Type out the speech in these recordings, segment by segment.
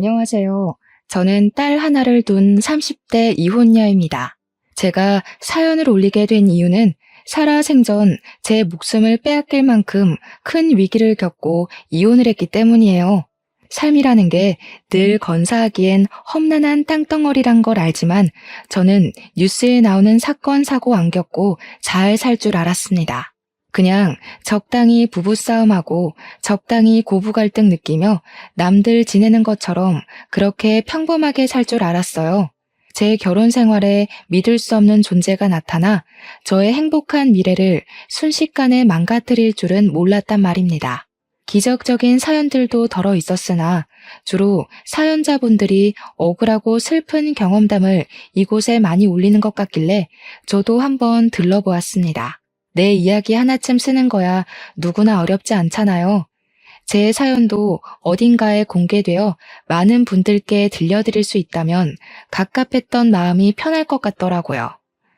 안녕하세요. 저는 딸 하나를 둔 30대 이혼녀입니다. 제가 사연을 올리게 된 이유는 살아생전 제 목숨을 빼앗길 만큼 큰 위기를 겪고 이혼을 했기 때문이에요. 삶이라는 게 늘 건사하기엔 험난한 땅덩어리란 걸 알지만 저는 뉴스에 나오는 사건, 사고 안 겪고 잘 살 줄 알았습니다. 그냥 적당히 부부싸움하고 적당히 고부 갈등 느끼며 남들 지내는 것처럼 그렇게 평범하게 살 줄 알았어요. 제 결혼 생활에 믿을 수 없는 존재가 나타나 저의 행복한 미래를 순식간에 망가뜨릴 줄은 몰랐단 말입니다. 기적적인 사연들도 덜어 있었으나 주로 사연자분들이 억울하고 슬픈 경험담을 이곳에 많이 올리는 것 같길래 저도 한번 들러보았습니다. 내 이야기 하나쯤 쓰는 거야 누구나 어렵지 않잖아요. 제 사연도 어딘가에 공개되어 많은 분들께 들려드릴 수 있다면 갑갑했던 마음이 편할 것 같더라고요.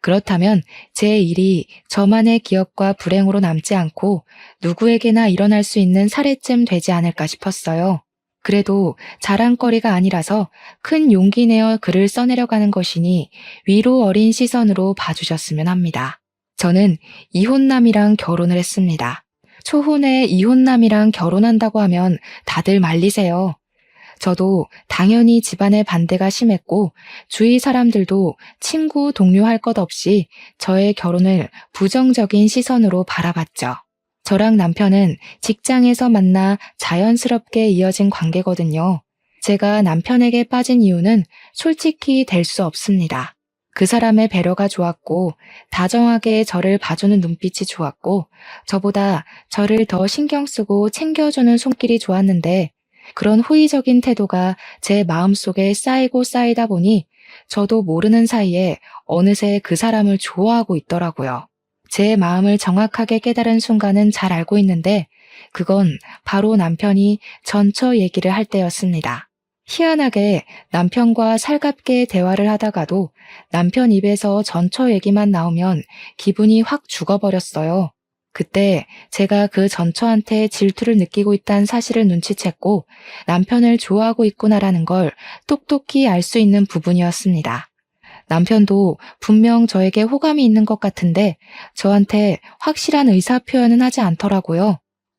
그렇다면 제 일이 저만의 기억과 불행으로 남지 않고 누구에게나 일어날 수 있는 사례쯤 되지 않을까 싶었어요. 그래도 자랑거리가 아니라서 큰 용기 내어 글을 써내려가는 것이니 위로 어린 시선으로 봐주셨으면 합니다. 저는 이혼남이랑 결혼을 했습니다. 초혼에 이혼남이랑 결혼한다고 하면 다들 말리세요. 저도 당연히 집안의 반대가 심했고 주위 사람들도 친구, 동료 할 것 없이 저의 결혼을 부정적인 시선으로 바라봤죠. 저랑 남편은 직장에서 만나 자연스럽게 이어진 관계거든요. 제가 남편에게 빠진 이유는 솔직히 될 수 없습니다. 그 사람의 배려가 좋았고 다정하게 저를 봐주는 눈빛이 좋았고 저보다 저를 더 신경 쓰고 챙겨주는 손길이 좋았는데 그런 호의적인 태도가 제 마음속에 쌓이고 쌓이다 보니 저도 모르는 사이에 어느새 그 사람을 좋아하고 있더라고요. 제 마음을 정확하게 깨달은 순간은 잘 알고 있는데 그건 바로 남편이 전처 얘기를 할 때였습니다. 희한하게 남편과 살갑게 대화를 하다가도 남편 입에서 전처 얘기만 나오면 기분이 확 죽어버렸어요. 그때 제가 그 전처한테 질투를 느끼고 있다는 사실을 눈치챘고 남편을 좋아하고 있구나라는 걸 똑똑히 알 수 있는 부분이었습니다. 남편도 분명 저에게 호감이 있는 것 같은데 저한테 확실한 의사 표현은 하지 않더라고요.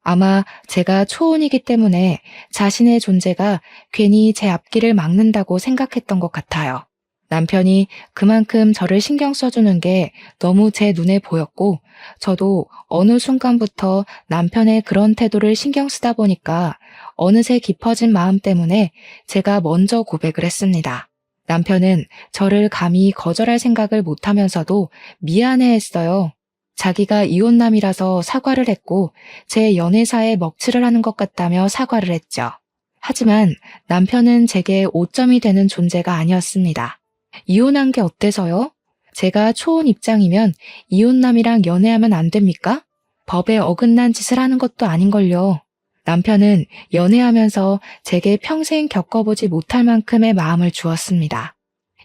아마 제가 초혼이기 때문에 자신의 존재가 괜히 제 앞길을 막는다고 생각했던 것 같아요. 남편이 그만큼 저를 신경 써주는 게 너무 제 눈에 보였고 저도 어느 순간부터 남편의 그런 태도를 신경 쓰다 보니까 어느새 깊어진 마음 때문에 제가 먼저 고백을 했습니다. 남편은 저를 감히 거절할 생각을 못하면서도 미안해했어요. 자기가 이혼남이라서 사과를 했고 제 연애사에 먹칠을 하는 것 같다며 사과를 했죠. 하지만 남편은 제게 오점이 되는 존재가 아니었습니다. 이혼한 게 어때서요? 제가 초혼 입장이면 이혼남이랑 연애하면 안 됩니까? 법에 어긋난 짓을 하는 것도 아닌걸요. 남편은 연애하면서 제게 평생 겪어보지 못할 만큼의 마음을 주었습니다.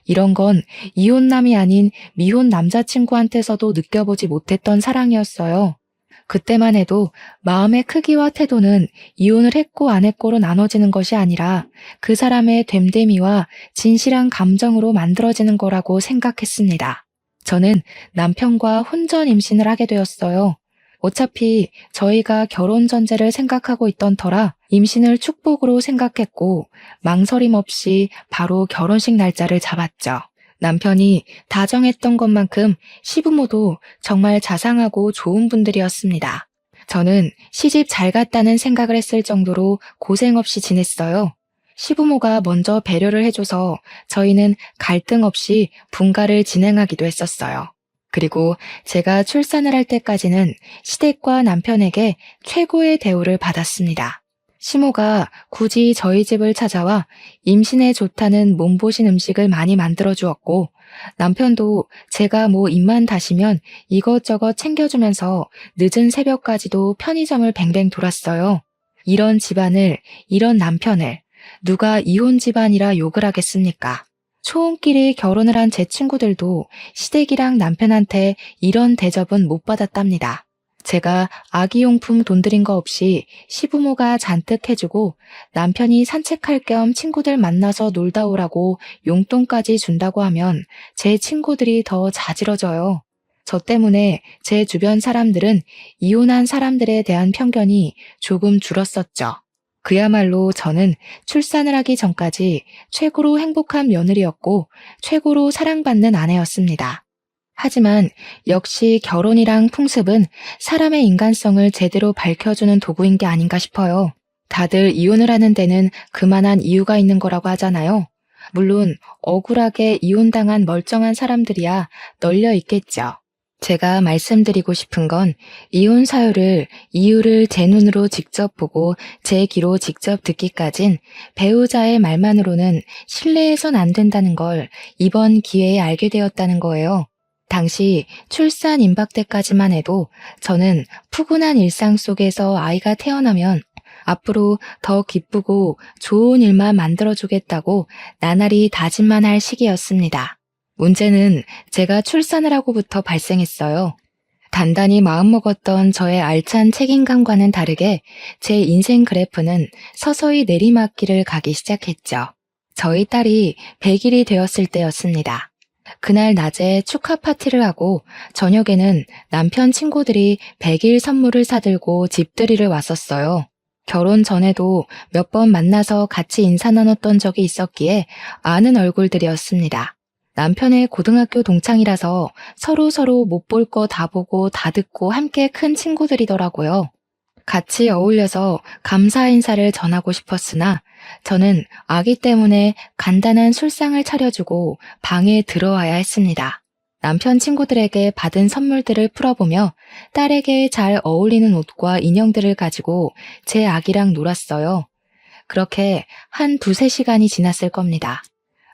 이런 건 이혼남이 아닌 미혼 남자친구한테서도 느껴보지 못했던 사랑이었어요. 그때만 해도 마음의 크기와 태도는 이혼을 했고 안 했고로 나눠지는 것이 아니라 그 사람의 됨됨이와 진실한 감정으로 만들어지는 거라고 생각했습니다. 저는 남편과 혼전 임신을 하게 되었어요. 어차피 저희가 결혼 전제를 생각하고 있던 터라 임신을 축복으로 생각했고 망설임 없이 바로 결혼식 날짜를 잡았죠. 남편이 다정했던 것만큼 시부모도 정말 자상하고 좋은 분들이었습니다. 저는 시집 잘 갔다는 생각을 했을 정도로 고생 없이 지냈어요. 시부모가 먼저 배려를 해줘서 저희는 갈등 없이 분가를 진행하기도 했었어요. 그리고 제가 출산을 할 때까지는 시댁과 남편에게 최고의 대우를 받았습니다. 시모가 굳이 저희 집을 찾아와 임신에 좋다는 몸보신 음식을 많이 만들어 주었고 남편도 제가 뭐 입만 다시면 이것저것 챙겨주면서 늦은 새벽까지도 편의점을 뱅뱅 돌았어요. 이런 집안을, 이런 남편을 누가 이혼 집안이라 욕을 하겠습니까? 초혼끼리 결혼을 한 제 친구들도 시댁이랑 남편한테 이런 대접은 못 받았답니다. 제가 아기용품 돈 들인 거 없이 시부모가 잔뜩 해주고 남편이 산책할 겸 친구들 만나서 놀다 오라고 용돈까지 준다고 하면 제 친구들이 더 자지러져요. 저 때문에 제 주변 사람들은 이혼한 사람들에 대한 편견이 조금 줄었었죠. 그야말로 저는 출산을 하기 전까지 최고로 행복한 며느리였고 최고로 사랑받는 아내였습니다. 하지만 역시 결혼이랑 풍습은 사람의 인간성을 제대로 밝혀주는 도구인 게 아닌가 싶어요. 다들 이혼을 하는 데는 그만한 이유가 있는 거라고 하잖아요. 물론 억울하게 이혼당한 멀쩡한 사람들이야 널려 있겠죠. 제가 말씀드리고 싶은 건 이혼 사유를 이유를 제 눈으로 직접 보고 제 귀로 직접 듣기까진 배우자의 말만으로는 신뢰해선 안 된다는 걸 이번 기회에 알게 되었다는 거예요. 당시 출산 임박 때까지만 해도 저는 푸근한 일상 속에서 아이가 태어나면 앞으로 더 기쁘고 좋은 일만 만들어주겠다고 나날이 다짐만 할 시기였습니다. 문제는 제가 출산을 하고부터 발생했어요. 단단히 마음먹었던 저의 알찬 책임감과는 다르게 제 인생 그래프는 서서히 내리막길을 가기 시작했죠. 저희 딸이 100일이 되었을 때였습니다. 그날 낮에 축하 파티를 하고 저녁에는 남편 친구들이 100일 선물을 사들고 집들이를 왔었어요. 결혼 전에도 몇 번 만나서 같이 인사 나눴던 적이 있었기에 아는 얼굴들이었습니다. 남편의 고등학교 동창이라서 서로 못 볼 거 다 보고 다 듣고 함께 큰 친구들이더라고요. 같이 어울려서 감사 인사를 전하고 싶었으나 저는 아기 때문에 간단한 술상을 차려주고 방에 들어와야 했습니다. 남편 친구들에게 받은 선물들을 풀어보며 딸에게 잘 어울리는 옷과 인형들을 가지고 제 아기랑 놀았어요. 그렇게 한 2-3시간이 지났을 겁니다.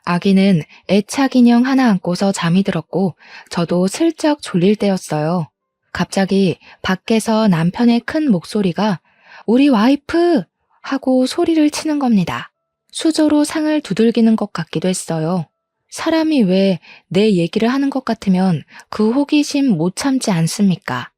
아기는 애착 인형 하나 안고서 잠이 들었고 저도 슬쩍 졸릴 때였어요. 갑자기 밖에서 남편의 큰 목소리가 "우리 와이프!" 하고 소리를 치는 겁니다. 수저로 상을 두들기는 것 같기도 했어요. 사람이 왜 내 얘기를 하는 것 같으면 그 호기심 못 참지 않습니까?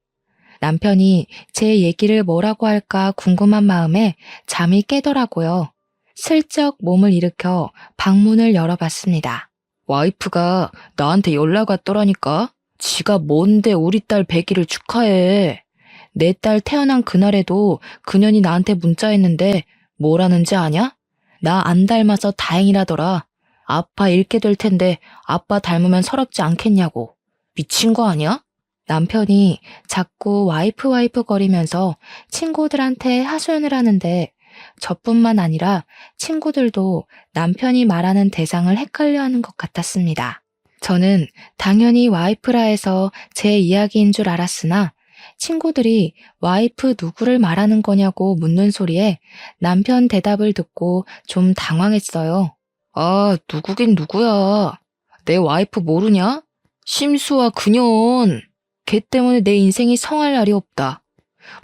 남편이 제 얘기를 뭐라고 할까 궁금한 마음에 잠이 깨더라고요. 슬쩍 몸을 일으켜 방문을 열어봤습니다. 와이프가 나한테 연락 왔더라니까? 지가 뭔데 우리 딸 100일을 축하해. 내 딸 태어난 그날에도 그년이 나한테 문자했는데 뭐라는지 아냐? 나 안 닮아서 다행이라더라. 아빠 잃게 될 텐데 아빠 닮으면 서럽지 않겠냐고. 미친 거 아니야? 남편이 자꾸 와이프 거리면서 친구들한테 하소연을 하는데 저뿐만 아니라 친구들도 남편이 말하는 대상을 헷갈려하는 것 같았습니다. 저는 당연히 와이프라 해서 제 이야기인 줄 알았으나 친구들이 와이프 누구를 말하는 거냐고 묻는 소리에 남편 대답을 듣고 좀 당황했어요. 아, 누구긴 누구야. 내 와이프 모르냐? 심수와 그년. 걔 때문에 내 인생이 성할 날이 없다.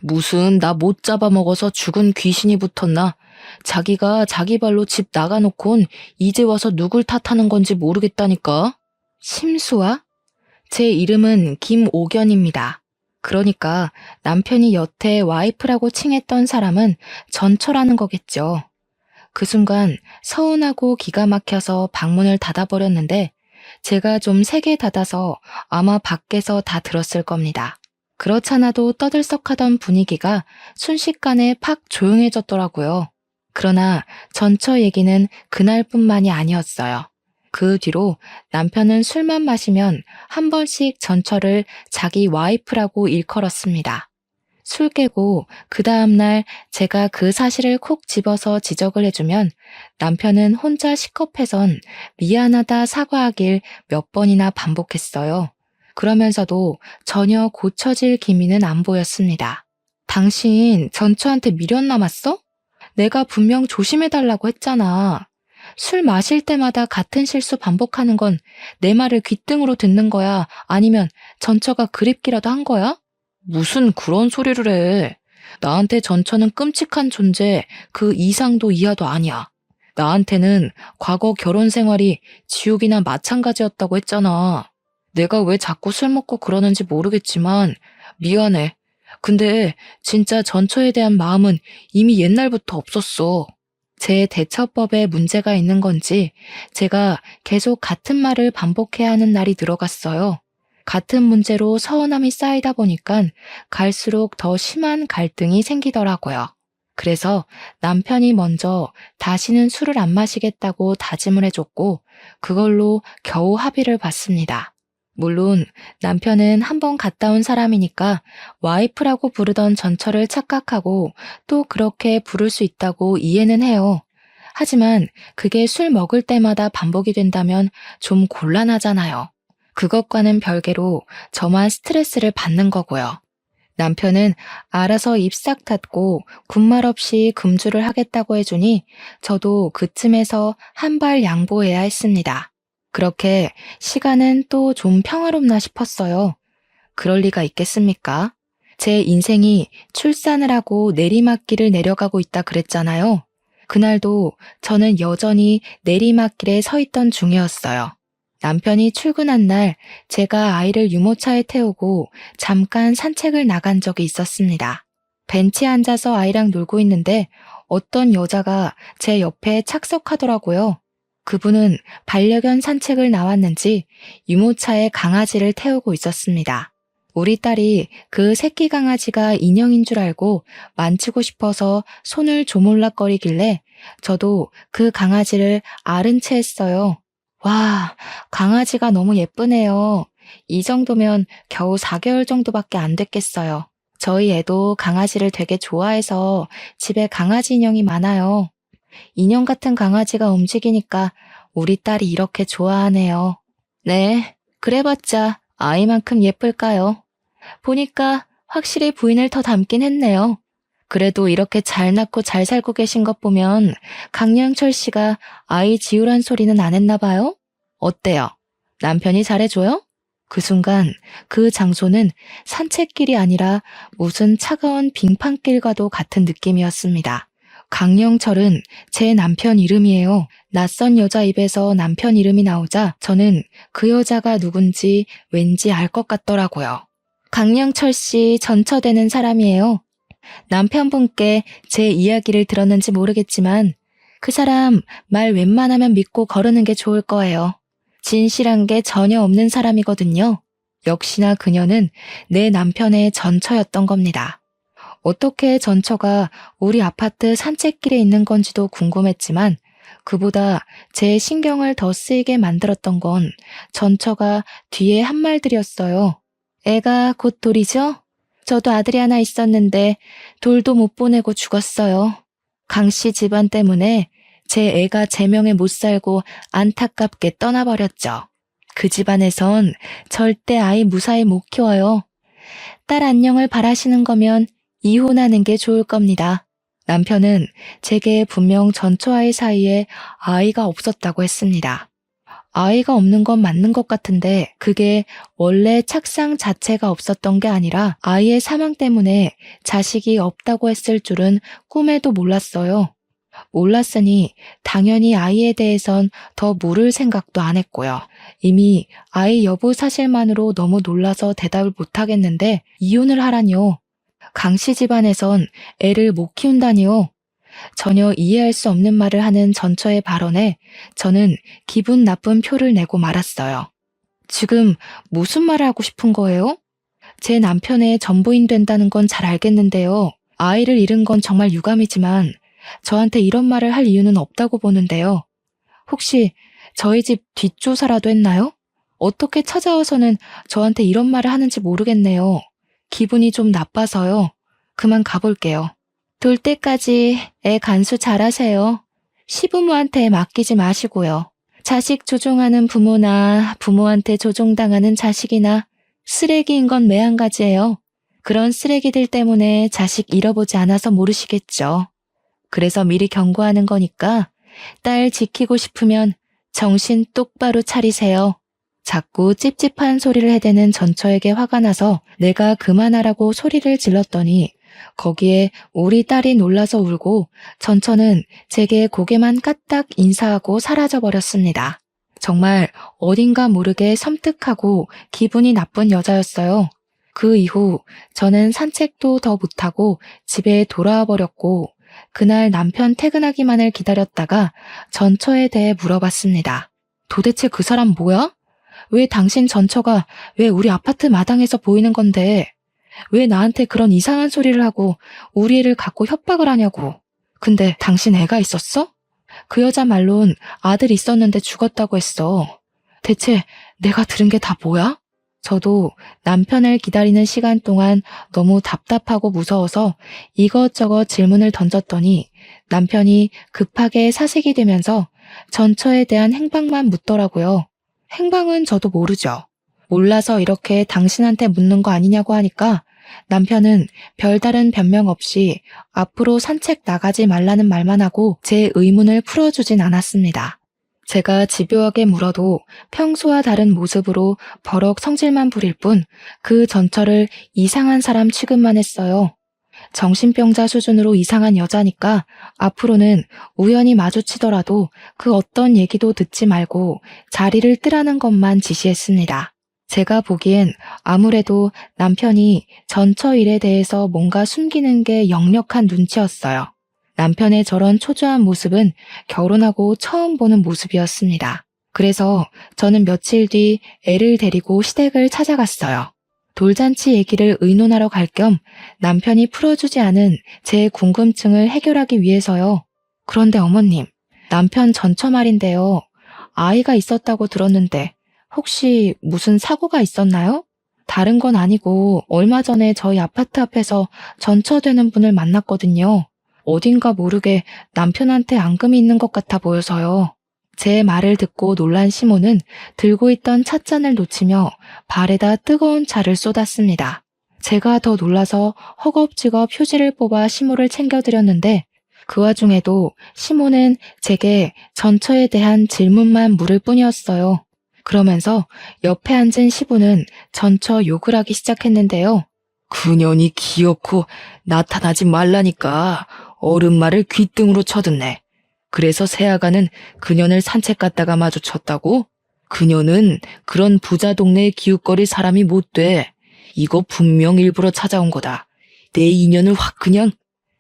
무슨 나 못 잡아먹어서 죽은 귀신이 붙었나? 자기가 자기 발로 집 나가놓곤 이제 와서 누굴 탓하는 건지 모르겠다니까. 심수아? 제 이름은 김옥연입니다. 그러니까 남편이 여태 와이프라고 칭했던 사람은 전처라는 거겠죠. 그 순간 서운하고 기가 막혀서 방문을 닫아버렸는데 제가 좀 세게 닫아서 아마 밖에서 다 들었을 겁니다. 그렇잖아도 떠들썩하던 분위기가 순식간에 팍 조용해졌더라고요. 그러나 전처 얘기는 그날뿐만이 아니었어요. 그 뒤로 남편은 술만 마시면 한 번씩 전처를 자기 와이프라고 일컬었습니다. 술 깨고 그 다음날 제가 그 사실을 콕 집어서 지적을 해주면 남편은 혼자 식겁해선 미안하다 사과하길 몇 번이나 반복했어요. 그러면서도 전혀 고쳐질 기미는 안 보였습니다. 당신 전처한테 미련 남았어? 내가 분명 조심해달라고 했잖아. 술 마실 때마다 같은 실수 반복하는 건 내 말을 귓등으로 듣는 거야? 아니면 전처가 그립기라도 한 거야? 무슨 그런 소리를 해. 나한테 전처는 끔찍한 존재, 그 이상도 이하도 아니야. 나한테는 과거 결혼 생활이 지옥이나 마찬가지였다고 했잖아. 내가 왜 자꾸 술 먹고 그러는지 모르겠지만 미안해. 근데 진짜 전처에 대한 마음은 이미 옛날부터 없었어. 제 대처법에 문제가 있는 건지 제가 계속 같은 말을 반복해야 하는 날이 늘어갔어요. 같은 문제로 서운함이 쌓이다 보니까 갈수록 더 심한 갈등이 생기더라고요. 그래서 남편이 먼저 다시는 술을 안 마시겠다고 다짐을 해줬고 그걸로 겨우 합의를 봤습니다. 물론 남편은 한 번 갔다 온 사람이니까 와이프라고 부르던 전처를 착각하고 또 그렇게 부를 수 있다고 이해는 해요. 하지만 그게 술 먹을 때마다 반복이 된다면 좀 곤란하잖아요. 그것과는 별개로 저만 스트레스를 받는 거고요. 남편은 알아서 입 싹 닫고 군말 없이 금주를 하겠다고 해주니 저도 그 틈에서 한 발 양보해야 했습니다. 그렇게 시간은 또 좀 평화롭나 싶었어요. 그럴 리가 있겠습니까? 제 인생이 출산을 하고 내리막길을 내려가고 있다 그랬잖아요. 그날도 저는 여전히 내리막길에 서 있던 중이었어요. 남편이 출근한 날 제가 아이를 유모차에 태우고 잠깐 산책을 나간 적이 있었습니다. 벤치에 앉아서 아이랑 놀고 있는데 어떤 여자가 제 옆에 착석하더라고요. 그분은 반려견 산책을 나왔는지 유모차에 강아지를 태우고 있었습니다. 우리 딸이 그 새끼 강아지가 인형인 줄 알고 만지고 싶어서 손을 조물락거리길래 저도 그 강아지를 아른 채 했어요. 와, 강아지가 너무 예쁘네요. 이 정도면 겨우 4개월 정도밖에 안 됐겠어요. 저희 애도 강아지를 되게 좋아해서 집에 강아지 인형이 많아요. 인형 같은 강아지가 움직이니까 우리 딸이 이렇게 좋아하네요. 네, 그래봤자 아이만큼 예쁠까요? 보니까 확실히 부인을 더 닮긴 했네요. 그래도 이렇게 잘 낳고 잘 살고 계신 것 보면 강영철 씨가 아이 지우란 소리는 안 했나 봐요? 어때요? 남편이 잘해줘요? 그 순간 그 장소는 산책길이 아니라 무슨 차가운 빙판길과도 같은 느낌이었습니다. 강영철은 제 남편 이름이에요. 낯선 여자 입에서 남편 이름이 나오자 저는 그 여자가 누군지 왠지 알 것 같더라고요. 강영철 씨 전처되는 사람이에요. 남편분께 제 이야기를 들었는지 모르겠지만 그 사람 말 웬만하면 믿고 거르는 게 좋을 거예요. 진실한 게 전혀 없는 사람이거든요. 역시나 그녀는 내 남편의 전처였던 겁니다. 어떻게 전처가 우리 아파트 산책길에 있는 건지도 궁금했지만 그보다 제 신경을 더 쓰이게 만들었던 건 전처가 뒤에 한 말들이었어요. 애가 곧 돌이죠? 저도 아들이 하나 있었는데 돌도 못 보내고 죽었어요. 강씨 집안 때문에 제 애가 제 명에 못 살고 안타깝게 떠나버렸죠. 그 집안에선 절대 아이 무사히 못 키워요. 딸 안녕을 바라시는 거면 이혼하는 게 좋을 겁니다. 남편은 제게 분명 전처아이 사이에 아이가 없었다고 했습니다. 아이가 없는 건 맞는 것 같은데 그게 원래 착상 자체가 없었던 게 아니라 아이의 사망 때문에 자식이 없다고 했을 줄은 꿈에도 몰랐어요. 몰랐으니 당연히 아이에 대해선 더 물을 생각도 안 했고요. 이미 아이 여부 사실만으로 너무 놀라서 대답을 못 하겠는데 이혼을 하라니요. 강씨 집안에선 애를 못 키운다니요. 전혀 이해할 수 없는 말을 하는 전처의 발언에 저는 기분 나쁜 표를 내고 말았어요. 지금 무슨 말을 하고 싶은 거예요? 제 남편의 전부인 된다는 건 잘 알겠는데요. 아이를 잃은 건 정말 유감이지만 저한테 이런 말을 할 이유는 없다고 보는데요. 혹시 저희 집 뒷조사라도 했나요? 어떻게 찾아와서는 저한테 이런 말을 하는지 모르겠네요. 기분이 좀 나빠서요. 그만 가볼게요. 돌 때까지 애 간수 잘하세요. 시부모한테 맡기지 마시고요. 자식 조종하는 부모나 부모한테 조종당하는 자식이나 쓰레기인 건 매한가지예요. 그런 쓰레기들 때문에 자식 잃어보지 않아서 모르시겠죠. 그래서 미리 경고하는 거니까 딸 지키고 싶으면 정신 똑바로 차리세요. 자꾸 찝찝한 소리를 해대는 전처에게 화가 나서 내가 그만하라고 소리를 질렀더니 거기에 우리 딸이 놀라서 울고 전처는 제게 고개만 까딱 인사하고 사라져버렸습니다. 정말 어딘가 모르게 섬뜩하고 기분이 나쁜 여자였어요. 그 이후 저는 산책도 더 못하고 집에 돌아와 버렸고, 그날 남편 퇴근하기만을 기다렸다가 전처에 대해 물어봤습니다. 도대체 그 사람 뭐야? 왜 당신 전처가 왜 우리 아파트 마당에서 보이는 건데? 왜 나한테 그런 이상한 소리를 하고 우리 애를 갖고 협박을 하냐고. 근데 당신 애가 있었어? 그 여자 말론 아들 있었는데 죽었다고 했어. 대체 내가 들은 게 다 뭐야? 저도 남편을 기다리는 시간 동안 너무 답답하고 무서워서 이것저것 질문을 던졌더니 남편이 급하게 사색이 되면서 전처에 대한 행방만 묻더라고요. 행방은 저도 모르죠. 몰라서 이렇게 당신한테 묻는 거 아니냐고 하니까 남편은 별다른 변명 없이 앞으로 산책 나가지 말라는 말만 하고 제 의문을 풀어주진 않았습니다. 제가 집요하게 물어도 평소와 다른 모습으로 버럭 성질만 부릴 뿐 그 전처를 이상한 사람 취급만 했어요. 정신병자 수준으로 이상한 여자니까 앞으로는 우연히 마주치더라도 그 어떤 얘기도 듣지 말고 자리를 뜨라는 것만 지시했습니다. 제가 보기엔 아무래도 남편이 전처 일에 대해서 뭔가 숨기는 게 역력한 눈치였어요. 남편의 저런 초조한 모습은 결혼하고 처음 보는 모습이었습니다. 그래서 저는 며칠 뒤 애를 데리고 시댁을 찾아갔어요. 돌잔치 얘기를 의논하러 갈 겸 남편이 풀어주지 않은 제 궁금증을 해결하기 위해서요. 그런데 어머님, 남편 전처 말인데요. 아이가 있었다고 들었는데 혹시 무슨 사고가 있었나요? 다른 건 아니고 얼마 전에 저희 아파트 앞에서 전처되는 분을 만났거든요. 어딘가 모르게 남편한테 앙금이 있는 것 같아 보여서요. 제 말을 듣고 놀란 시모는 들고 있던 찻잔을 놓치며 발에다 뜨거운 차를 쏟았습니다. 제가 더 놀라서 허겁지겁 휴지를 뽑아 시모를 챙겨드렸는데 그 와중에도 시모는 제게 전처에 대한 질문만 물을 뿐이었어요. 그러면서 옆에 앉은 시부는 전처 욕을 하기 시작했는데요. 그년이 기어코 나타나지 말라니까 어른 말을 귓등으로 쳐듣네. 그래서 새아가는 그년을 산책 갔다가 마주쳤다고? 그년은 그런 부자 동네에 기웃거릴 사람이 못 돼. 이거 분명 일부러 찾아온 거다. 내 인연을 확 그냥.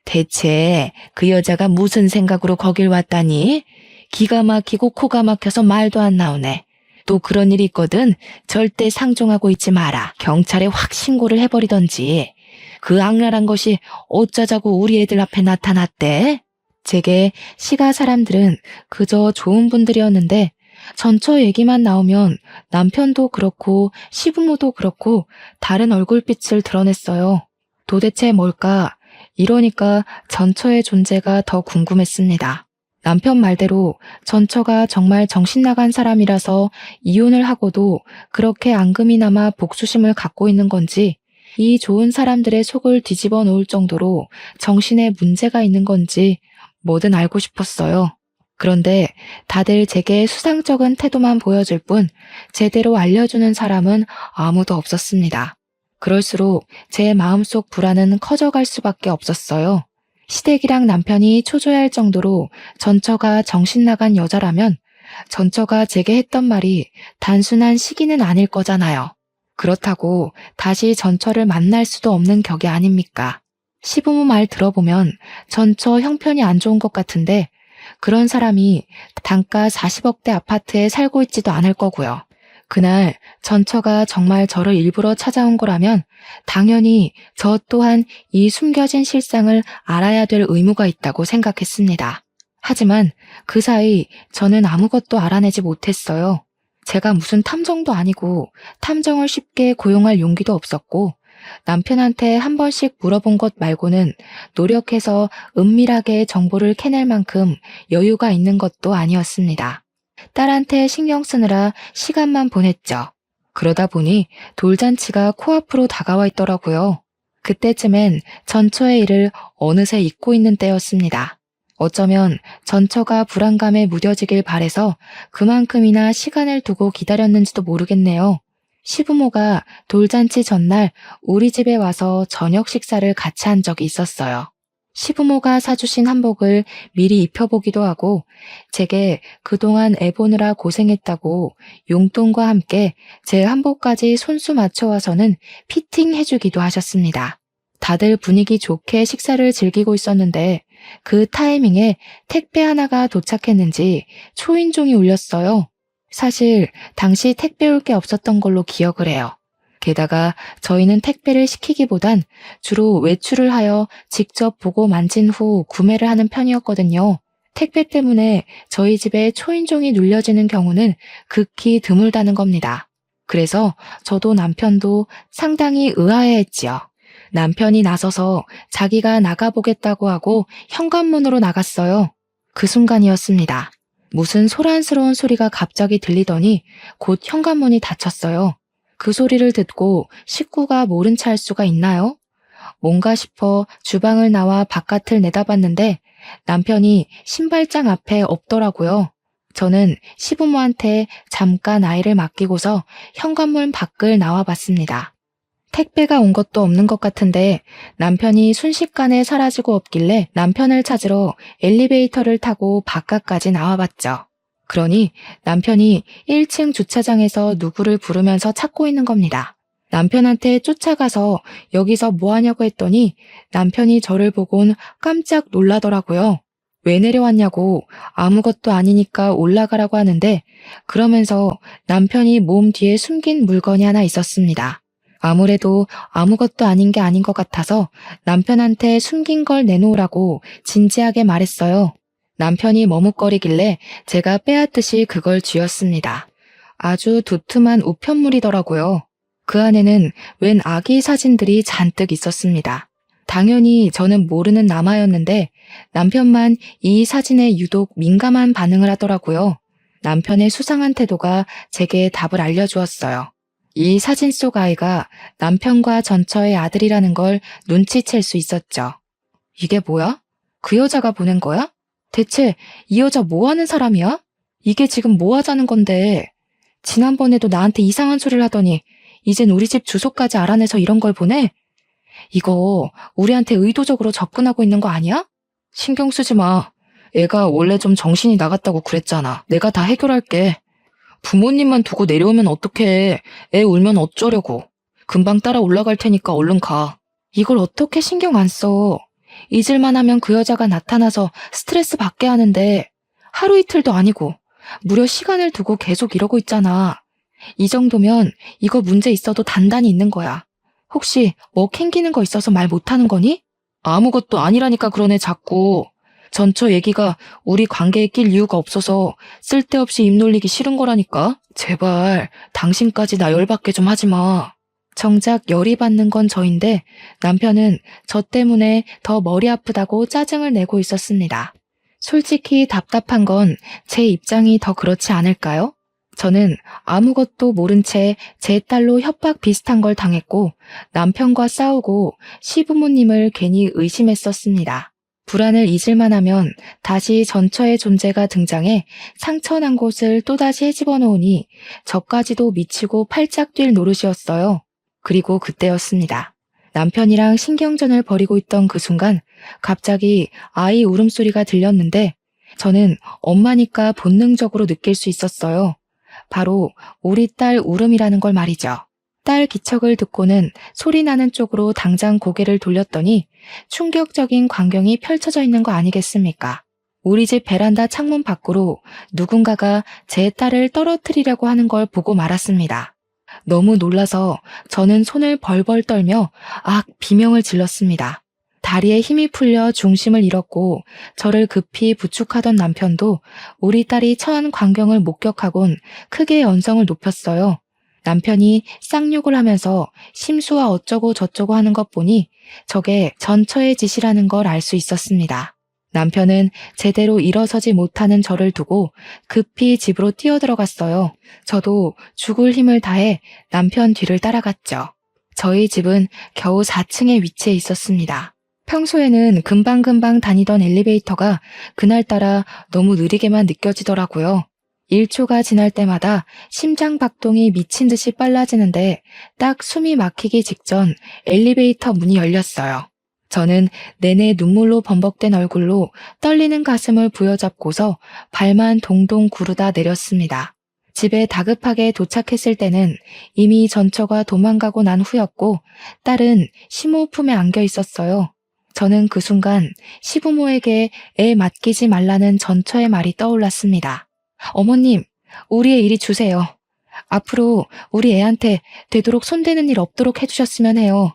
대체 그 여자가 무슨 생각으로 거길 왔다니? 기가 막히고 코가 막혀서 말도 안 나오네. 또 그런 일이 있거든 절대 상종하고 있지 마라. 경찰에 확 신고를 해버리던지. 그 악랄한 것이 어쩌자고 우리 애들 앞에 나타났대? 제게 시가 사람들은 그저 좋은 분들이었는데 전처 얘기만 나오면 남편도 그렇고 시부모도 그렇고 다른 얼굴빛을 드러냈어요. 도대체 뭘까? 이러니까 전처의 존재가 더 궁금했습니다. 남편 말대로 전처가 정말 정신나간 사람이라서 이혼을 하고도 그렇게 앙금이 남아 복수심을 갖고 있는 건지, 이 좋은 사람들의 속을 뒤집어 놓을 정도로 정신에 문제가 있는 건지 뭐든 알고 싶었어요. 그런데 다들 제게 수상쩍은 태도만 보여줄 뿐 제대로 알려주는 사람은 아무도 없었습니다. 그럴수록 제 마음속 불안은 커져갈 수밖에 없었어요. 시댁이랑 남편이 초조해할 정도로 전처가 정신나간 여자라면 전처가 제게 했던 말이 단순한 시기는 아닐 거잖아요. 그렇다고 다시 전처를 만날 수도 없는 격이 아닙니까? 시부모 말 들어보면 전처 형편이 안 좋은 것 같은데 그런 사람이 단가 40억대 아파트에 살고 있지도 않을 거고요. 그날 전처가 정말 저를 일부러 찾아온 거라면 당연히 저 또한 이 숨겨진 실상을 알아야 될 의무가 있다고 생각했습니다. 하지만 그 사이 저는 아무것도 알아내지 못했어요. 제가 무슨 탐정도 아니고 탐정을 쉽게 고용할 용기도 없었고 남편한테 한 번씩 물어본 것 말고는 노력해서 은밀하게 정보를 캐낼 만큼 여유가 있는 것도 아니었습니다. 딸한테 신경 쓰느라 시간만 보냈죠. 그러다 보니 돌잔치가 코앞으로 다가와 있더라고요. 그때쯤엔 전처의 일을 어느새 잊고 있는 때였습니다. 어쩌면 전처가 불안감에 무뎌지길 바래서 그만큼이나 시간을 두고 기다렸는지도 모르겠네요. 시부모가 돌잔치 전날 우리 집에 와서 저녁 식사를 같이 한 적이 있었어요. 시부모가 사주신 한복을 미리 입혀보기도 하고 제게 그동안 애 보느라 고생했다고 용돈과 함께 제 한복까지 손수 맞춰와서는 피팅해주기도 하셨습니다. 다들 분위기 좋게 식사를 즐기고 있었는데 그 타이밍에 택배 하나가 도착했는지 초인종이 울렸어요. 사실 당시 택배 올 게 없었던 걸로 기억을 해요. 게다가 저희는 택배를 시키기보단 주로 외출을 하여 직접 보고 만진 후 구매를 하는 편이었거든요. 택배 때문에 저희 집에 초인종이 눌려지는 경우는 극히 드물다는 겁니다. 그래서 저도 남편도 상당히 의아해했지요. 남편이 나서서 자기가 나가보겠다고 하고 현관문으로 나갔어요. 그 순간이었습니다. 무슨 소란스러운 소리가 갑자기 들리더니 곧 현관문이 닫혔어요. 그 소리를 듣고 식구가 모른 체 할 수가 있나요? 뭔가 싶어 주방을 나와 바깥을 내다봤는데 남편이 신발장 앞에 없더라고요. 저는 시부모한테 잠깐 아이를 맡기고서 현관문 밖을 나와봤습니다. 택배가 온 것도 없는 것 같은데 남편이 순식간에 사라지고 없길래 남편을 찾으러 엘리베이터를 타고 바깥까지 나와봤죠. 그러니 남편이 1층 주차장에서 누구를 부르면서 찾고 있는 겁니다. 남편한테 쫓아가서 여기서 뭐 하냐고 했더니 남편이 저를 보곤 깜짝 놀라더라고요. 왜 내려왔냐고 아무것도 아니니까 올라가라고 하는데 그러면서 남편이 몸 뒤에 숨긴 물건이 하나 있었습니다. 아무래도 아무것도 아닌 게 아닌 것 같아서 남편한테 숨긴 걸 내놓으라고 진지하게 말했어요. 남편이 머뭇거리길래 제가 빼앗듯이 그걸 쥐었습니다. 아주 두툼한 우편물이더라고요. 그 안에는 웬 아기 사진들이 잔뜩 있었습니다. 당연히 저는 모르는 남아였는데 남편만 이 사진에 유독 민감한 반응을 하더라고요. 남편의 수상한 태도가 제게 답을 알려주었어요. 이 사진 속 아이가 남편과 전처의 아들이라는 걸 눈치챌 수 있었죠. 이게 뭐야? 그 여자가 보낸 거야? 대체 이 여자 뭐 하는 사람이야? 이게 지금 뭐 하자는 건데? 지난번에도 나한테 이상한 소리를 하더니 이젠 우리 집 주소까지 알아내서 이런 걸 보내? 이거 우리한테 의도적으로 접근하고 있는 거 아니야? 신경 쓰지 마. 애가 원래 좀 정신이 나갔다고 그랬잖아. 내가 다 해결할게. 부모님만 두고 내려오면 어떡해. 애 울면 어쩌려고. 금방 따라 올라갈 테니까 얼른 가. 이걸 어떻게 신경 안 써. 잊을만 하면 그 여자가 나타나서 스트레스 받게 하는데 하루 이틀도 아니고 무려 시간을 두고 계속 이러고 있잖아. 이 정도면 이거 문제 있어도 단단히 있는 거야. 혹시 뭐 캥기는 거 있어서 말 못하는 거니? 아무것도 아니라니까 그러네 자꾸. 전처 얘기가 우리 관계에 낄 이유가 없어서 쓸데없이 입 놀리기 싫은 거라니까. 제발 당신까지 나 열받게 좀 하지 마. 정작 열이 받는 건 저인데 남편은 저 때문에 더 머리 아프다고 짜증을 내고 있었습니다. 솔직히 답답한 건 제 입장이 더 그렇지 않을까요? 저는 아무것도 모른 채 제 딸로 협박 비슷한 걸 당했고 남편과 싸우고 시부모님을 괜히 의심했었습니다. 불안을 잊을만 하면 다시 전처의 존재가 등장해 상처난 곳을 또다시 헤집어 놓으니 저까지도 미치고 팔짝 뛸 노릇이었어요. 그리고 그때였습니다. 남편이랑 신경전을 벌이고 있던 그 순간 갑자기 아이 울음소리가 들렸는데 저는 엄마니까 본능적으로 느낄 수 있었어요. 바로 우리 딸 울음이라는 걸 말이죠. 딸 기척을 듣고는 소리 나는 쪽으로 당장 고개를 돌렸더니 충격적인 광경이 펼쳐져 있는 거 아니겠습니까? 우리 집 베란다 창문 밖으로 누군가가 제 딸을 떨어뜨리려고 하는 걸 보고 말았습니다. 너무 놀라서 저는 손을 벌벌 떨며 비명을 질렀습니다. 다리에 힘이 풀려 중심을 잃었고 저를 급히 부축하던 남편도 우리 딸이 처한 광경을 목격하곤 크게 언성을 높였어요. 남편이 쌍욕을 하면서 심수와 어쩌고 저쩌고 하는 것 보니 저게 전처의 짓이라는 걸 알 수 있었습니다. 남편은 제대로 일어서지 못하는 저를 두고 급히 집으로 뛰어들어갔어요. 저도 죽을 힘을 다해 남편 뒤를 따라갔죠. 저희 집은 겨우 4층에 위치해 있었습니다. 평소에는 금방금방 다니던 엘리베이터가 그날따라 너무 느리게만 느껴지더라고요. 1초가 지날 때마다 심장 박동이 미친 듯이 빨라지는데 딱 숨이 막히기 직전 엘리베이터 문이 열렸어요. 저는 내내 눈물로 범벅된 얼굴로 떨리는 가슴을 부여잡고서 발만 동동 구르다 내렸습니다. 집에 다급하게 도착했을 때는 이미 전처가 도망가고 난 후였고 딸은 시모 품에 안겨 있었어요. 저는 그 순간 시부모에게 애 맡기지 말라는 전처의 말이 떠올랐습니다. 어머님, 우리의 이리 주세요. 앞으로 우리 애한테 되도록 손대는 일 없도록 해주셨으면 해요.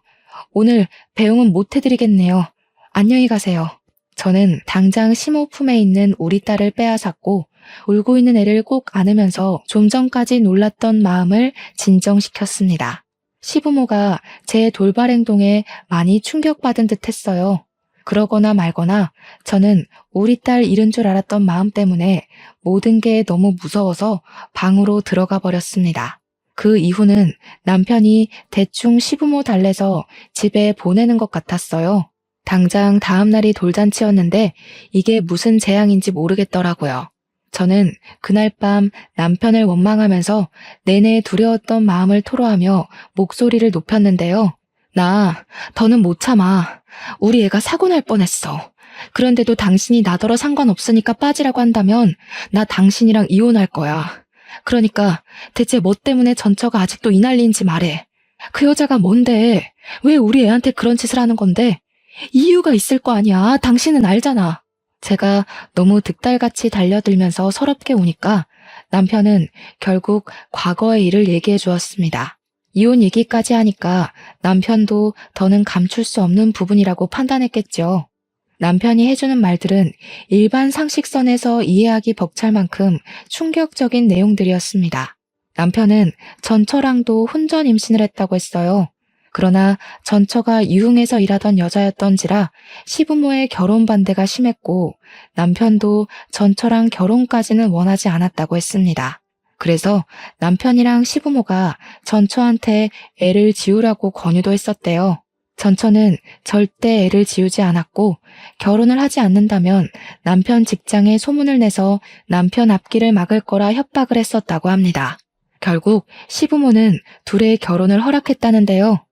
오늘 배웅은 못 해드리겠네요. 안녕히 가세요. 저는 당장 시모 품에 있는 우리 딸을 빼앗았고 울고 있는 애를 꼭 안으면서 좀 전까지 놀랐던 마음을 진정시켰습니다. 시부모가 제 돌발 행동에 많이 충격받은 듯 했어요. 그러거나 말거나 저는 우리 딸 잃은 줄 알았던 마음 때문에 모든 게 너무 무서워서 방으로 들어가 버렸습니다. 그 이후는 남편이 대충 시부모 달래서 집에 보내는 것 같았어요. 당장 다음 날이 돌잔치였는데 이게 무슨 재앙인지 모르겠더라고요. 저는 그날 밤 남편을 원망하면서 내내 두려웠던 마음을 토로하며 목소리를 높였는데요. 나 더는 못 참아. 우리 애가 사고 날 뻔했어. 그런데도 당신이 나더러 상관없으니까 빠지라고 한다면 나 당신이랑 이혼할 거야. 그러니까 대체 뭐 때문에 전처가 아직도 이 난리인지 말해. 그 여자가 뭔데? 왜 우리 애한테 그런 짓을 하는 건데? 이유가 있을 거 아니야. 당신은 알잖아. 제가 너무 득달같이 달려들면서 서럽게 우니까 남편은 결국 과거의 일을 얘기해 주었습니다. 이혼 얘기까지 하니까 남편도 더는 감출 수 없는 부분이라고 판단했겠죠. 남편이 해주는 말들은 일반 상식선에서 이해하기 벅찰 만큼 충격적인 내용들이었습니다. 남편은 전처랑도 혼전 임신을 했다고 했어요. 그러나 전처가 유흥에서 일하던 여자였던지라 시부모의 결혼 반대가 심했고 남편도 전처랑 결혼까지는 원하지 않았다고 했습니다. 그래서 남편이랑 시부모가 전처한테 애를 지우라고 권유도 했었대요. 전처는 절대 애를 지우지 않았고 결혼을 하지 않는다면 남편 직장에 소문을 내서 남편 앞길을 막을 거라 협박을 했었다고 합니다. 결국 시부모는 둘의 결혼을 허락했다는데요.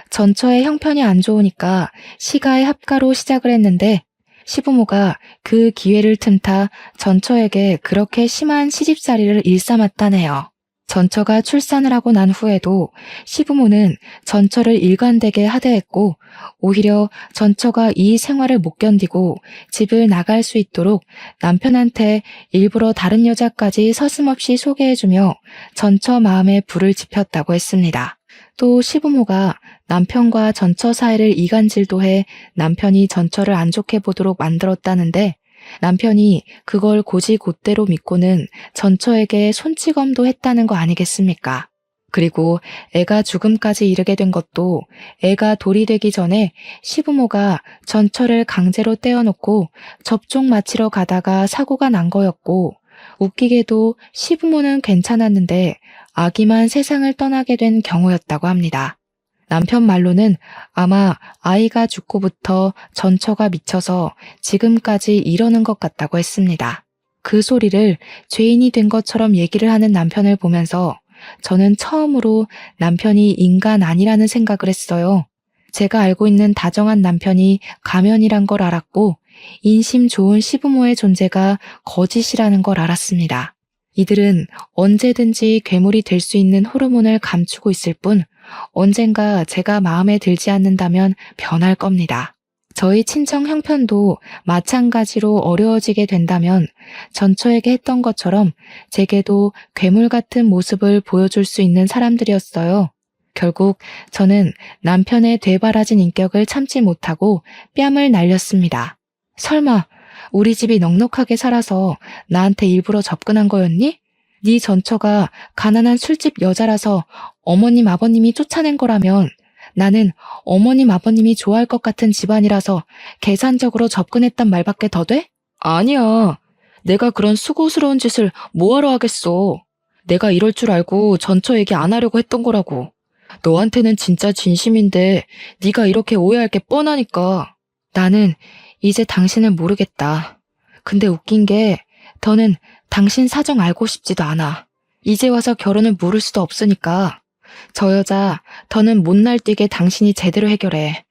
전처의 형편이 안 좋으니까 시가의 합가로 시작을 했는데 시부모가 그 기회를 틈타 전처에게 그렇게 심한 시집살이를 일삼았다네요. 전처가 출산을 하고 난 후에도 시부모는 전처를 일관되게 하대했고 오히려 전처가 이 생활을 못 견디고 집을 나갈 수 있도록 남편한테 일부러 다른 여자까지 서슴없이 소개해주며 전처 마음에 불을 지폈다고 했습니다. 또 시부모가 남편과 전처 사이를 이간질도 해 남편이 전처를 안 좋게 보도록 만들었다는데 남편이 그걸 곧이곧대로 믿고는 전처에게 손찌검도 했다는 거 아니겠습니까? 그리고 애가 죽음까지 이르게 된 것도 애가 돌이 되기 전에 시부모가 전처를 강제로 떼어놓고 접종 마치러 가다가 사고가 난 거였고 웃기게도 시부모는 괜찮았는데 아기만 세상을 떠나게 된 경우였다고 합니다. 남편 말로는 아마 아이가 죽고부터 전처가 미쳐서 지금까지 이러는 것 같다고 했습니다. 그 소리를 죄인이 된 것처럼 얘기를 하는 남편을 보면서 저는 처음으로 남편이 인간 아니라는 생각을 했어요. 제가 알고 있는 다정한 남편이 가면이란 걸 알았고 인심 좋은 시부모의 존재가 거짓이라는 걸 알았습니다. 이들은 언제든지 괴물이 될 수 있는 호르몬을 감추고 있을 뿐 언젠가 제가 마음에 들지 않는다면 변할 겁니다. 저희 친정 형편도 마찬가지로 어려워지게 된다면 전처에게 했던 것처럼 제게도 괴물 같은 모습을 보여줄 수 있는 사람들이었어요. 결국 저는 남편의 되바라진 인격을 참지 못하고 뺨을 날렸습니다. 설마 우리 집이 넉넉하게 살아서 나한테 일부러 접근한 거였니? 네 전처가 가난한 술집 여자라서 어머님 아버님이 쫓아낸 거라면 나는 어머님 아버님이 좋아할 것 같은 집안이라서 계산적으로 접근했단 말밖에 더 돼? 아니야. 내가 그런 수고스러운 짓을 뭐하러 하겠어. 내가 이럴 줄 알고 전처 얘기 안 하려고 했던 거라고. 너한테는 진짜 진심인데 네가 이렇게 오해할 게 뻔하니까. 나는 이제 당신을 모르겠다. 근데 웃긴 게 더는 당신 사정 알고 싶지도 않아. 이제 와서 결혼을 물을 수도 없으니까. 저 여자 더는 못 날뛰게 당신이 제대로 해결해.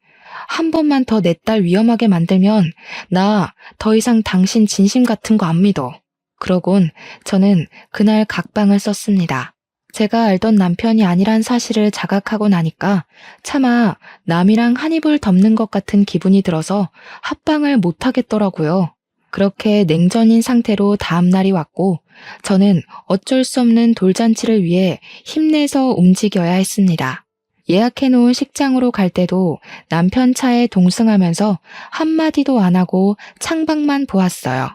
한 번만 더 내 딸 위험하게 만들면 나 더 이상 당신 진심 같은 거 안 믿어. 그러곤 저는 그날 각방을 썼습니다. 제가 알던 남편이 아니란 사실을 자각하고 나니까 차마 남이랑 한 입을 덮는 것 같은 기분이 들어서 합방을 못 하겠더라고요. 그렇게 냉전인 상태로 다음 날이 왔고 저는 어쩔 수 없는 돌잔치를 위해 힘내서 움직여야 했습니다. 예약해놓은 식장으로 갈 때도 남편 차에 동승하면서 한마디도 안 하고 창밖만 보았어요.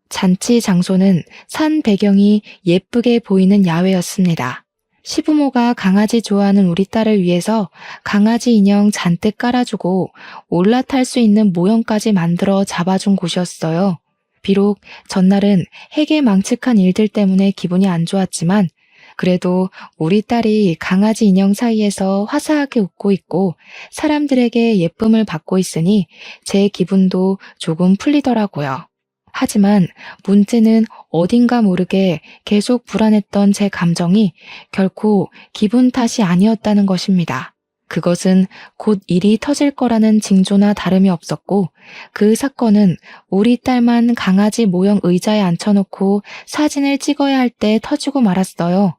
잔치 장소는 산 배경이 예쁘게 보이는 야외였습니다. 시부모가 강아지 좋아하는 우리 딸을 위해서 강아지 인형 잔뜩 깔아주고 올라탈 수 있는 모형까지 만들어 잡아준 곳이었어요. 비록 전날은 해괴망측한 일들 때문에 기분이 안 좋았지만 그래도 우리 딸이 강아지 인형 사이에서 화사하게 웃고 있고 사람들에게 예쁨을 받고 있으니 제 기분도 조금 풀리더라고요. 하지만 문제는 어딘가 모르게 계속 불안했던 제 감정이 결코 기분 탓이 아니었다는 것입니다. 그것은 곧 일이 터질 거라는 징조나 다름이 없었고 그 사건은 우리 딸만 강아지 모형 의자에 앉혀놓고 사진을 찍어야 할 때 터지고 말았어요.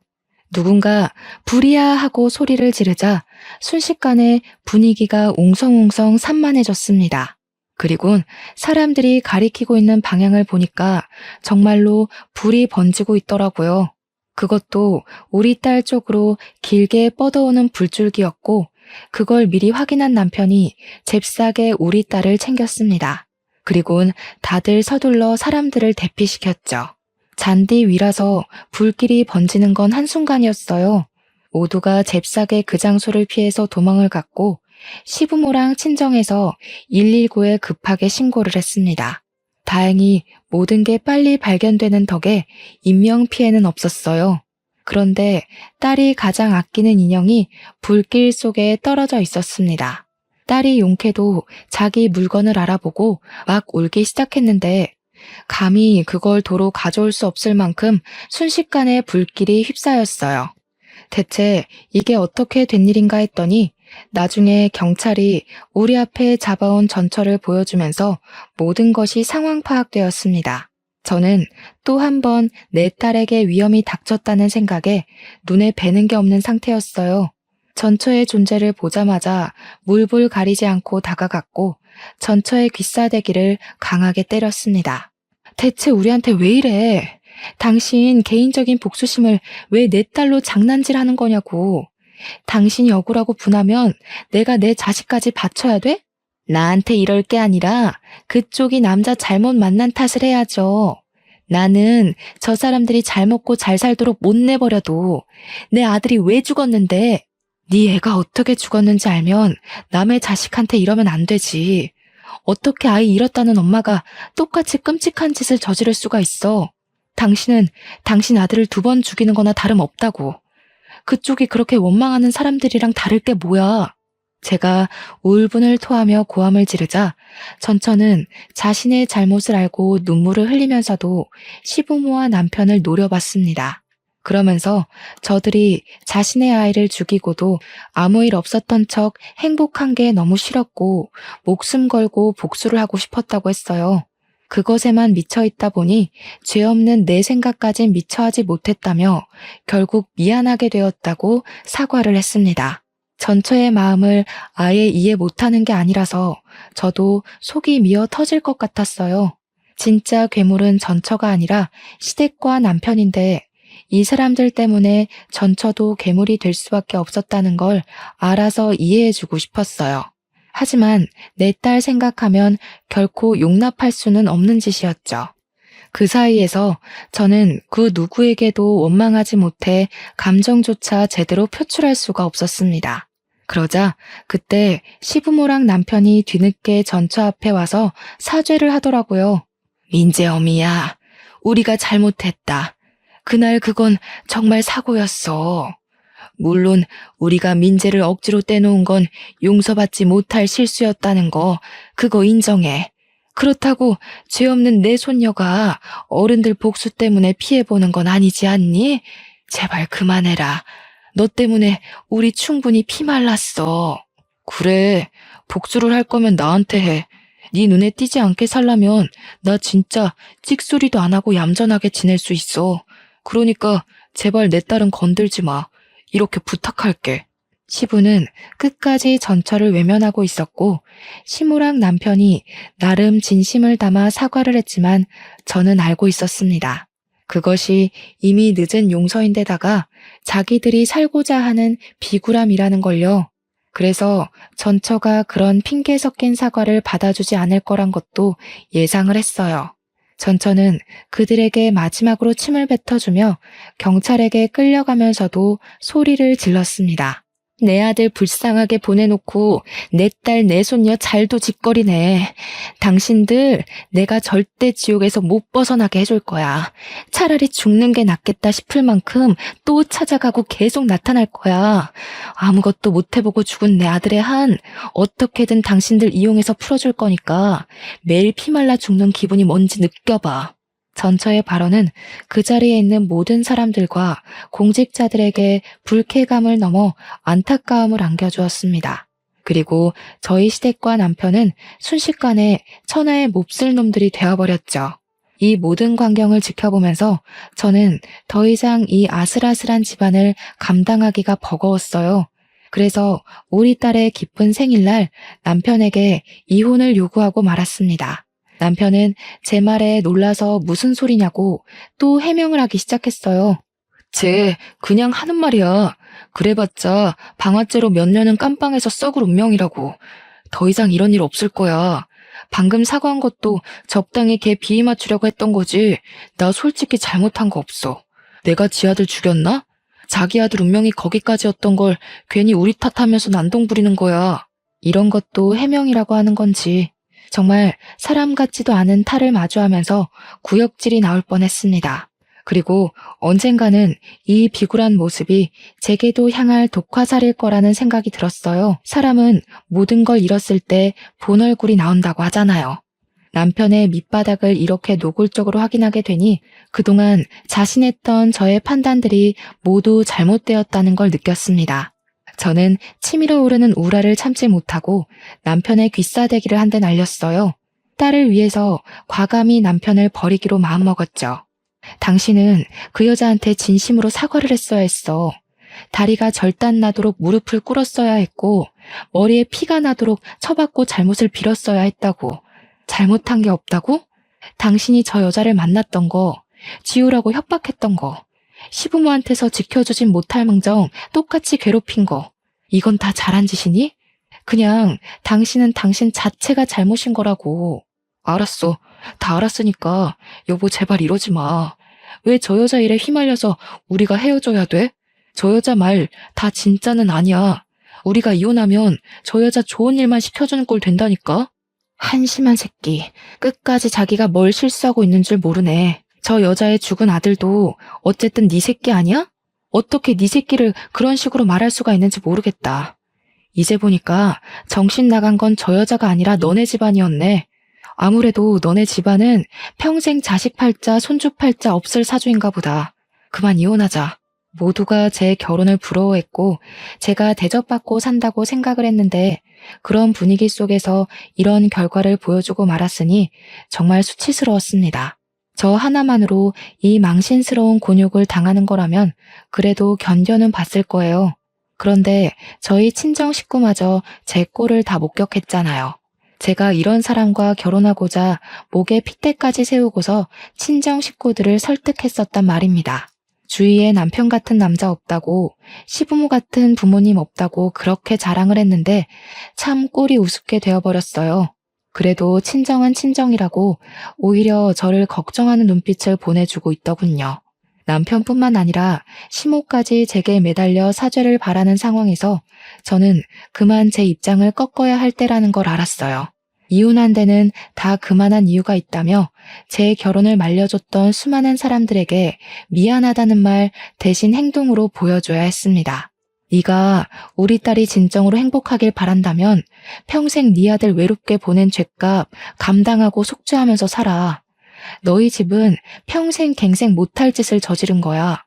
누군가 불이야 하고 소리를 지르자 순식간에 분위기가 웅성웅성 산만해졌습니다. 그리곤 사람들이 가리키고 있는 방향을 보니까 정말로 불이 번지고 있더라고요. 그것도 우리 딸 쪽으로 길게 뻗어오는 불줄기였고 그걸 미리 확인한 남편이 잽싸게 우리 딸을 챙겼습니다. 그리곤 다들 서둘러 사람들을 대피시켰죠. 잔디 위라서 불길이 번지는 건 한순간이었어요. 모두가 잽싸게 그 장소를 피해서 도망을 갔고 시부모랑 친정에서 119에 급하게 신고를 했습니다. 다행히 모든 게 빨리 발견되는 덕에 인명피해는 없었어요. 그런데 딸이 가장 아끼는 인형이 불길 속에 떨어져 있었습니다. 딸이 용케도 자기 물건을 알아보고 막 울기 시작했는데 감히 그걸 도로 가져올 수 없을 만큼 순식간에 불길이 휩싸였어요. 대체 이게 어떻게 된 일인가 했더니 나중에 경찰이 우리 앞에 잡아온 전처를 보여주면서 모든 것이 상황 파악되었습니다. 저는 또 한 번 내 딸에게 위험이 닥쳤다는 생각에 눈에 뵈는 게 없는 상태였어요. 전처의 존재를 보자마자 물불 가리지 않고 다가갔고 전처의 귀싸대기를 강하게 때렸습니다. 대체 우리한테 왜 이래? 당신 개인적인 복수심을 왜 내 딸로 장난질하는 거냐고. 당신이 억울하고 분하면 내가 내 자식까지 바쳐야 돼? 나한테 이럴 게 아니라 그쪽이 남자 잘못 만난 탓을 해야죠. 나는 저 사람들이 잘 먹고 잘 살도록 못 내버려도 내 아들이 왜 죽었는데 네 애가 어떻게 죽었는지 알면 남의 자식한테 이러면 안 되지. 어떻게 아이 잃었다는 엄마가 똑같이 끔찍한 짓을 저지를 수가 있어. 당신은 당신 아들을 2번 죽이는 거나 다름없다고. 그쪽이 그렇게 원망하는 사람들이랑 다를 게 뭐야. 제가 울분을 토하며 고함을 지르자 전처는 자신의 잘못을 알고 눈물을 흘리면서도 시부모와 남편을 노려봤습니다. 그러면서 저들이 자신의 아이를 죽이고도 아무 일 없었던 척 행복한 게 너무 싫었고 목숨 걸고 복수를 하고 싶었다고 했어요. 그것에만 미쳐있다 보니 죄 없는 내 생각까진 미처하지 못했다며 결국 미안하게 되었다고 사과를 했습니다. 전처의 마음을 아예 이해 못하는 게 아니라서 저도 속이 미어 터질 것 같았어요. 진짜 괴물은 전처가 아니라 시댁과 남편인데 이 사람들 때문에 전처도 괴물이 될 수밖에 없었다는 걸 알아서 이해해주고 싶었어요. 하지만 내 딸 생각하면 결코 용납할 수는 없는 짓이었죠. 그 사이에서 저는 그 누구에게도 원망하지 못해 감정조차 제대로 표출할 수가 없었습니다. 그러자 그때 시부모랑 남편이 뒤늦게 전처 앞에 와서 사죄를 하더라고요. 민재엄이야, 우리가 잘못했다. 그날 그건 정말 사고였어. 물론 우리가 민재를 억지로 떼놓은 건 용서받지 못할 실수였다는 거 그거 인정해. 그렇다고 죄 없는 내 손녀가 어른들 복수 때문에 피해보는 건 아니지 않니? 제발 그만해라. 너 때문에 우리 충분히 피말랐어. 그래, 복수를 할 거면 나한테 해. 네 눈에 띄지 않게 살려면 나 진짜 찍소리도 안 하고 얌전하게 지낼 수 있어. 그러니까 제발 내 딸은 건들지 마. 이렇게 부탁할게. 시부는 끝까지 전처를 외면하고 있었고 시무랑 남편이 나름 진심을 담아 사과를 했지만 저는 알고 있었습니다. 그것이 이미 늦은 용서인데다가 자기들이 살고자 하는 비굴함이라는 걸요. 그래서 전처가 그런 핑계 섞인 사과를 받아주지 않을 거란 것도 예상을 했어요. 전처는 그들에게 마지막으로 침을 뱉어주며 경찰에게 끌려가면서도 소리를 질렀습니다. 내 아들 불쌍하게 보내놓고 내 딸 내 손녀 잘도 짓거리네. 당신들 내가 절대 지옥에서 못 벗어나게 해줄 거야. 차라리 죽는 게 낫겠다 싶을 만큼 또 찾아가고 계속 나타날 거야. 아무것도 못 해보고 죽은 내 아들의 한 어떻게든 당신들 이용해서 풀어줄 거니까 매일 피말라 죽는 기분이 뭔지 느껴봐. 전처의 발언은 그 자리에 있는 모든 사람들과 공직자들에게 불쾌감을 넘어 안타까움을 안겨주었습니다. 그리고 저희 시댁과 남편은 순식간에 천하의 몹쓸 놈들이 되어버렸죠. 이 모든 광경을 지켜보면서 저는 더 이상 이 아슬아슬한 집안을 감당하기가 버거웠어요. 그래서 우리 딸의 기쁜 생일날 남편에게 이혼을 요구하고 말았습니다. 남편은 제 말에 놀라서 무슨 소리냐고 또 해명을 하기 시작했어요. 쟤 그냥 하는 말이야. 그래봤자 방아쇠로 몇 년은 깜빵에서 썩을 운명이라고. 더 이상 이런 일 없을 거야. 방금 사과한 것도 적당히 걔 비위 맞추려고 했던 거지. 나 솔직히 잘못한 거 없어. 내가 지 아들 죽였나? 자기 아들 운명이 거기까지였던 걸 괜히 우리 탓하면서 난동 부리는 거야. 이런 것도 해명이라고 하는 건지. 정말 사람 같지도 않은 탈을 마주하면서 구역질이 나올 뻔했습니다. 그리고 언젠가는 이 비굴한 모습이 제게도 향할 독화살일 거라는 생각이 들었어요. 사람은 모든 걸 잃었을 때 본 얼굴이 나온다고 하잖아요. 남편의 밑바닥을 이렇게 노골적으로 확인하게 되니 그동안 자신했던 저의 판단들이 모두 잘못되었다는 걸 느꼈습니다. 저는 치밀어 오르는 우라를 참지 못하고 남편의 귀싸대기를 한 대 날렸어요. 딸을 위해서 과감히 남편을 버리기로 마음먹었죠. 당신은 그 여자한테 진심으로 사과를 했어야 했어. 다리가 절단 나도록 무릎을 꿇었어야 했고 머리에 피가 나도록 쳐받고 잘못을 빌었어야 했다고. 잘못한 게 없다고? 당신이 저 여자를 만났던 거, 지우라고 협박했던 거, 시부모한테서 지켜주진 못할 망정 똑같이 괴롭힌 거, 이건 다 잘한 짓이니? 그냥 당신은 당신 자체가 잘못인 거라고. 알았어. 다 알았으니까 여보 제발 이러지 마. 왜 저 여자 일에 휘말려서 우리가 헤어져야 돼? 저 여자 말 다 진짜는 아니야. 우리가 이혼하면 저 여자 좋은 일만 시켜주는 꼴 된다니까? 한심한 새끼. 끝까지 자기가 뭘 실수하고 있는 줄 모르네. 저 여자의 죽은 아들도 어쨌든 네 새끼 아니야? 어떻게 네 새끼를 그런 식으로 말할 수가 있는지 모르겠다. 이제 보니까 정신 나간 건 저 여자가 아니라 너네 집안이었네. 아무래도 너네 집안은 평생 자식 팔자, 손주 팔자 없을 사주인가 보다. 그만 이혼하자. 모두가 제 결혼을 부러워했고 제가 대접받고 산다고 생각을 했는데 그런 분위기 속에서 이런 결과를 보여주고 말았으니 정말 수치스러웠습니다. 저 하나만으로 이 망신스러운 곤욕을 당하는 거라면 그래도 견뎌는 봤을 거예요. 그런데 저희 친정 식구마저 제 꼴을 다 목격했잖아요. 제가 이런 사람과 결혼하고자 목에 핏대까지 세우고서 친정 식구들을 설득했었단 말입니다. 주위에 남편 같은 남자 없다고, 시부모 같은 부모님 없다고 그렇게 자랑을 했는데 참 꼴이 우습게 되어버렸어요. 그래도 친정은 친정이라고 오히려 저를 걱정하는 눈빛을 보내주고 있더군요. 남편뿐만 아니라 시모까지 제게 매달려 사죄를 바라는 상황에서 저는 그만 제 입장을 꺾어야 할 때라는 걸 알았어요. 이혼한 데는 다 그만한 이유가 있다며 제 결혼을 말려줬던 수많은 사람들에게 미안하다는 말 대신 행동으로 보여줘야 했습니다. 네가 우리 딸이 진정으로 행복하길 바란다면 평생 네 아들 외롭게 보낸 죗값 감당하고 속죄하면서 살아. 너희 집은 평생 갱생 못할 짓을 저지른 거야.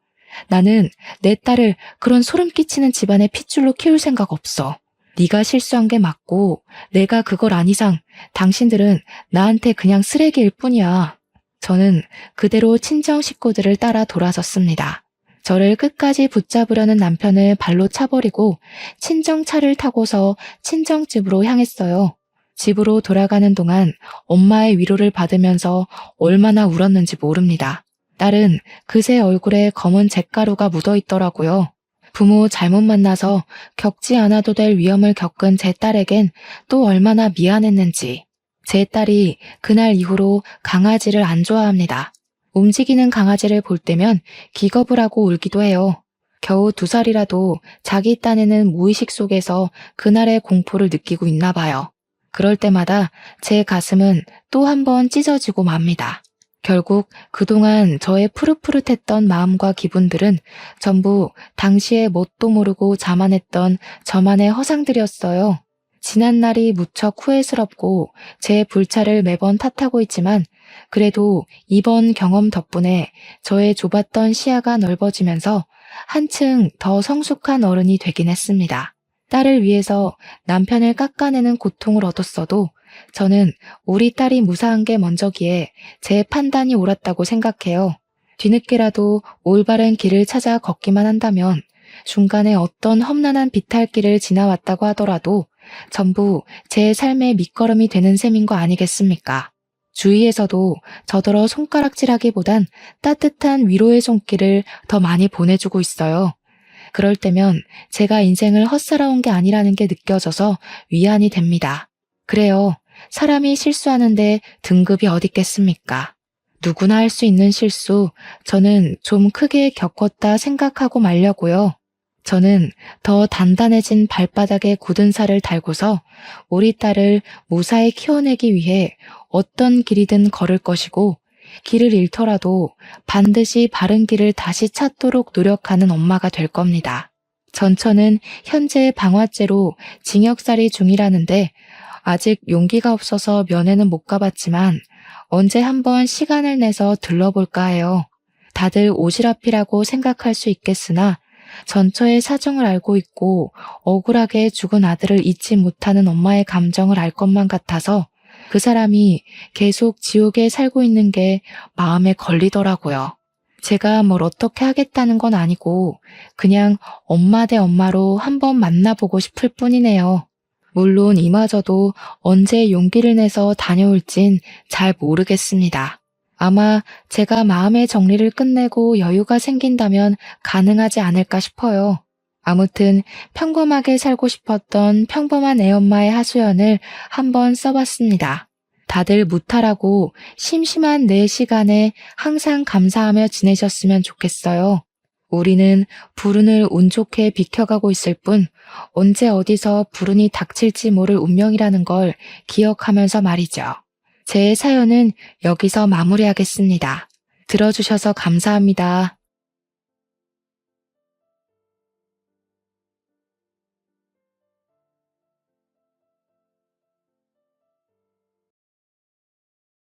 나는 내 딸을 그런 소름 끼치는 집안의 핏줄로 키울 생각 없어. 네가 실수한 게 맞고 내가 그걸 안 이상 당신들은 나한테 그냥 쓰레기일 뿐이야. 저는 그대로 친정 식구들을 따라 돌아섰습니다. 저를 끝까지 붙잡으려는 남편을 발로 차버리고 친정차를 타고서 친정집으로 향했어요. 집으로 돌아가는 동안 엄마의 위로를 받으면서 얼마나 울었는지 모릅니다. 딸은 그새 얼굴에 검은 잿가루가 묻어 있더라고요. 부모 잘못 만나서 겪지 않아도 될 위험을 겪은 제 딸에겐 또 얼마나 미안했는지. 제 딸이 그날 이후로 강아지를 안 좋아합니다. 움직이는 강아지를 볼 때면 기겁을 하고 울기도 해요. 겨우 2살이라도 자기 딴에는 무의식 속에서 그날의 공포를 느끼고 있나 봐요. 그럴 때마다 제 가슴은 또 한 번 찢어지고 맙니다. 결국 그동안 저의 푸릇푸릇했던 마음과 기분들은 전부 당시에 뭣도 모르고 자만했던 저만의 허상들이었어요. 지난 날이 무척 후회스럽고 제 불찰을 매번 탓하고 있지만 그래도 이번 경험 덕분에 저의 좁았던 시야가 넓어지면서 한층 더 성숙한 어른이 되긴 했습니다. 딸을 위해서 남편을 깎아내는 고통을 얻었어도 저는 우리 딸이 무사한 게 먼저기에 제 판단이 옳았다고 생각해요. 뒤늦게라도 올바른 길을 찾아 걷기만 한다면 중간에 어떤 험난한 비탈길을 지나왔다고 하더라도 전부 제 삶의 밑거름이 되는 셈인 거 아니겠습니까? 주위에서도 저더러 손가락질하기보단 따뜻한 위로의 손길을 더 많이 보내주고 있어요. 그럴 때면 제가 인생을 헛살아온 게 아니라는 게 느껴져서 위안이 됩니다. 그래요. 사람이 실수하는데 등급이 어디 있겠습니까? 누구나 할 수 있는 실수, 저는 좀 크게 겪었다 생각하고 말려고요. 저는 더 단단해진 발바닥에 굳은 살을 달고서 우리 딸을 무사히 키워내기 위해 어떤 길이든 걸을 것이고 길을 잃더라도 반드시 바른 길을 다시 찾도록 노력하는 엄마가 될 겁니다. 전처는 현재 방화죄로 징역살이 중이라는데 아직 용기가 없어서 면회는 못 가봤지만 언제 한번 시간을 내서 들러볼까 해요. 다들 오지랖이라고 생각할 수 있겠으나 전처의 사정을 알고 있고 억울하게 죽은 아들을 잊지 못하는 엄마의 감정을 알 것만 같아서 그 사람이 계속 지옥에 살고 있는 게 마음에 걸리더라고요. 제가 뭘 어떻게 하겠다는 건 아니고 그냥 엄마 대 엄마로 한번 만나보고 싶을 뿐이네요. 물론 이마저도 언제 용기를 내서 다녀올진 잘 모르겠습니다. 아마 제가 마음의 정리를 끝내고 여유가 생긴다면 가능하지 않을까 싶어요. 아무튼 평범하게 살고 싶었던 평범한 애엄마의 하소연을 한번 써봤습니다. 다들 무탈하고 심심한 내 시간에 항상 감사하며 지내셨으면 좋겠어요. 우리는 불운을 운 좋게 비켜가고 있을 뿐 언제 어디서 불운이 닥칠지 모를 운명이라는 걸 기억하면서 말이죠. 제 사연은 여기서 마무리하겠습니다. 들어주셔서 감사합니다.